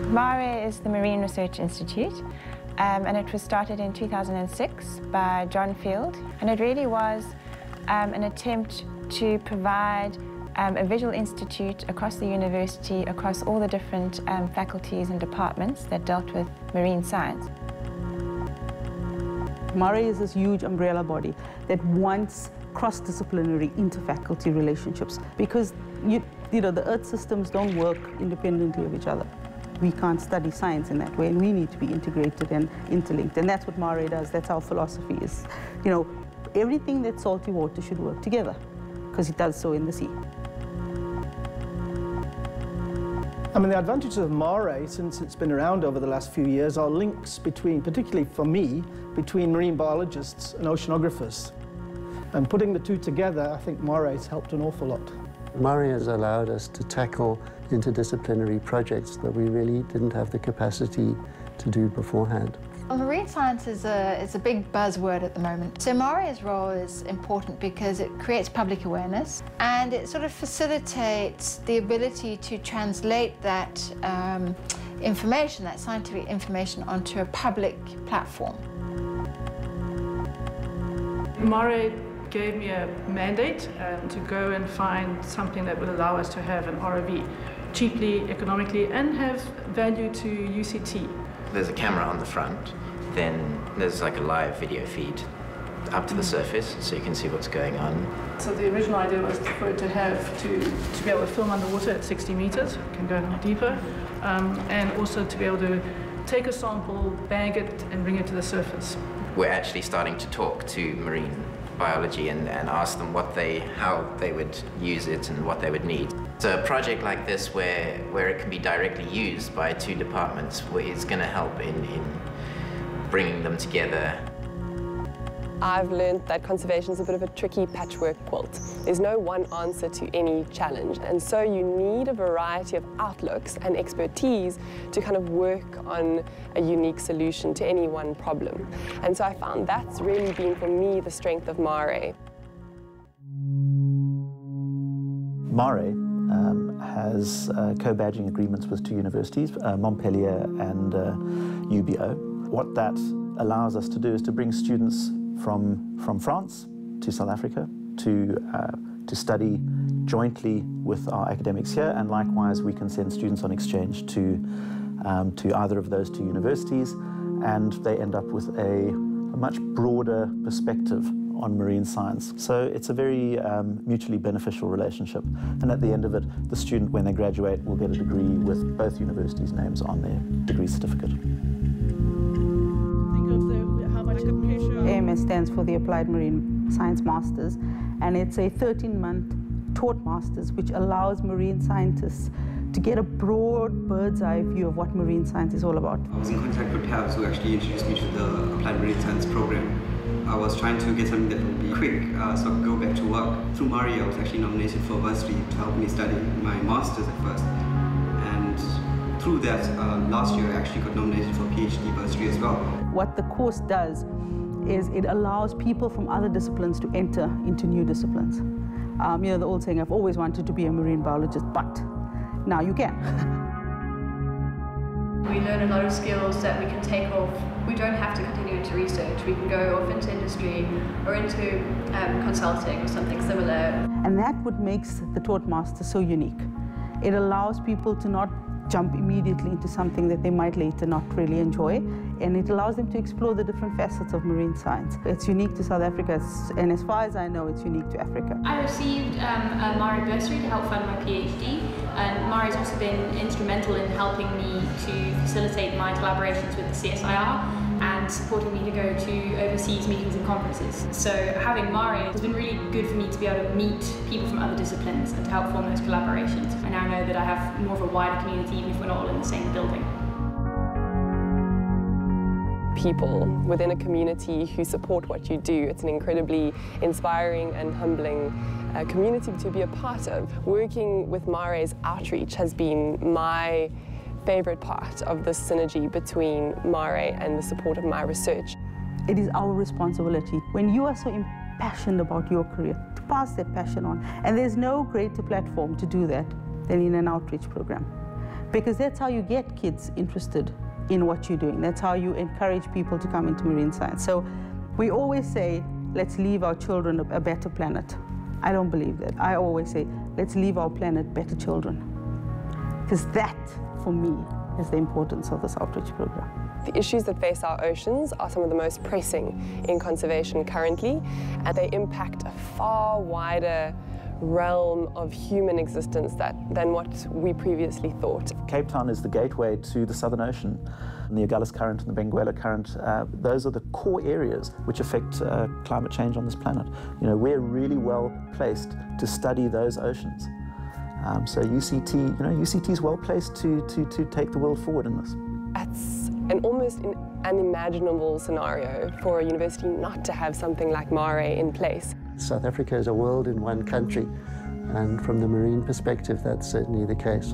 MARE is the Marine Research Institute, and it was started in 2006 by John Field, and it really was an attempt to provide a visual institute across the university, across all the different faculties and departments that dealt with marine science. MARE is this huge umbrella body that wants cross-disciplinary inter-faculty relationships, because you know, the Earth systems don't work independently of each other. We can't study science in that way, and we need to be integrated and interlinked, and that's what MARE does. That's our philosophy is, you know, everything that's salty water should work together, because it does so in the sea. I mean, the advantages of MARE, since it's been around over the last few years, are links between, particularly for me, between marine biologists and oceanographers. And putting the two together, I think MARE has helped an awful lot. MARE has allowed us to tackle interdisciplinary projects that we really didn't have the capacity to do beforehand. Well, marine science is a big buzzword at the moment. So MARE's role is important because it creates public awareness and it sort of facilitates the ability to translate that information, that scientific information, onto a public platform. MARE gave me a mandate to go and find something that would allow us to have an ROV cheaply, economically, and have value to UCT. There's a camera on the front, then there's like a live video feed up to the surface so you can see what's going on. So the original idea was for it to be able to film underwater at 60 meters, it can go down deeper, and also to be able to take a sample, bag it, and bring it to the surface. We're actually starting to talk to marine biology and ask them how they would use it and what they would need. So a project like this where it can be directly used by two departments is going to help in bringing them together. I've learned that conservation is a bit of a tricky patchwork quilt. There's no one answer to any challenge, and so you need a variety of outlooks and expertise to kind of work on a unique solution to any one problem. And so I found that's really been, for me, the strength of MARE. MARE has co-badging agreements with two universities, Montpellier and UBO. What that allows us to do is to bring students from France to South Africa to study jointly with our academics here, and likewise we can send students on exchange to either of those two universities, and they end up with a much broader perspective on marine science. So it's a very mutually beneficial relationship, and at the end of it, the student, when they graduate, will get a degree with both universities' names on their degree certificate. AMS stands for the Applied Marine Science Masters, and it's a 13-month taught masters which allows marine scientists to get a broad bird's eye view of what marine science is all about. I was in contact with Pabs, who actually introduced me to the Applied Marine Science program. I was trying to get something that would be quick so I could go back to work. Through MARE, I was actually nominated for a bursary to help me study my masters at first. And through that, last year I actually got nominated for a PhD bursary as well. What the course does is it allows people from other disciplines to enter into new disciplines. You know, the old saying, I've always wanted to be a marine biologist, but now you can. We learn a lot of skills that we can take off. We don't have to continue into research. We can go off into industry or into consulting or something similar. And that's what makes the taught master so unique. It allows people to not jump immediately into something that they might later not really enjoy, and it allows them to explore the different facets of marine science. It's unique to South Africa, and as far as I know, it's unique to Africa. I received a MARE bursary to help fund my PhD, and MARE has also been instrumental in helping me to facilitate my collaborations with the CSIR and supporting me to go to overseas meetings and conferences. So having MARE has been really good for me to be able to meet people from other disciplines and to help form those collaborations. I now know that I have more of a wider community, even if we're not all in the same building. People within a community who support what you do. It's an incredibly inspiring and humbling community to be a part of. Working with MARE's outreach has been my favorite part of the synergy between MARE and the support of my research. It is our responsibility, when you are so impassioned about your career, to pass that passion on. And there's no greater platform to do that than in an outreach program. Because that's how you get kids interested in what you're doing. That's how you encourage people to come into marine science. So we always say, let's leave our children a better planet. I don't believe that. I always say, let's leave our planet better children. Because that, for me, is the importance of this outreach program. The issues that face our oceans are some of the most pressing in conservation currently, and they impact a far wider realm of human existence than what we previously thought. Cape Town is the gateway to the Southern Ocean. And the Agulhas Current and the Benguela Current, those are the core areas which affect climate change on this planet. You know, we're really well placed to study those oceans. So UCT, UCT is well placed to take the world forward in this. That's an almost unimaginable scenario for a university not to have something like MARE in place. South Africa is a world in one country, and from the marine perspective, that's certainly the case.